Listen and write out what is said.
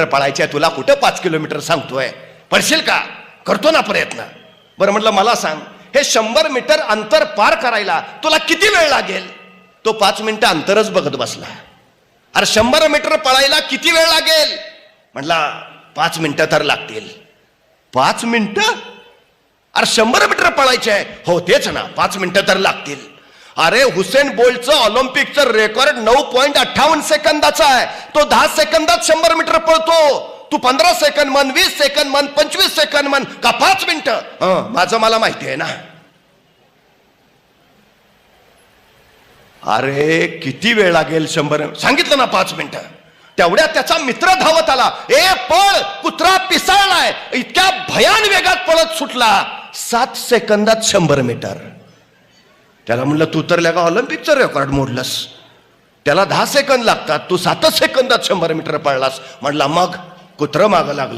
पळायच्या तुला कुठं 5 किलोमीटर सांगतोय, पडशील का? करतो ना प्रयत्न. बरं म्हटलं मला सांग, हे 100 मीटर अंतर पार करायला तुला किती वेळ लागेल? तो 5 मिनिटं अंतरच बघत बसला. अरे 100 मीटर पळायला किती वेळ लागेल? म्हटला 5 मिनिटं तर लागतील. 5 मिनिटं? अरे 100 मीटर पळायचे आहे. हो तेच ना, 5 मिनिटं तर लागतील. अरे हुसेन बोल्टचं ऑलिम्पिकचं रेकॉर्ड 9.58 सेकंदाचा आहे. तो 10 सेकंदात 100 मीटर पळतो. तू 15 सेकंद म्हण, 20 सेकंद म्हण, 25 सेकंद म्हण, का 5 मिनिटं? माझं मला माहिती आहे ना. अरे किती वेळ लागेल? 100 सांगितलं ना 5 मिनिटं. तेवढ्या त्याचा मित्र धावत आला. ए पळ, कुत्रा पिसाळलाय. इतक्या भयान वेगात पळत सुटला. 7 सेकंदात 100 मीटर. त्याला म्हणलं तू तर लगा ऑलिम्पिकचं रेकॉर्ड मोडलंस. त्याला 10 सेकंद लागतात, तू 7 सेकंदात 100 मीटर पळलास. म्हणला मग कुत्रं मागं लागलं.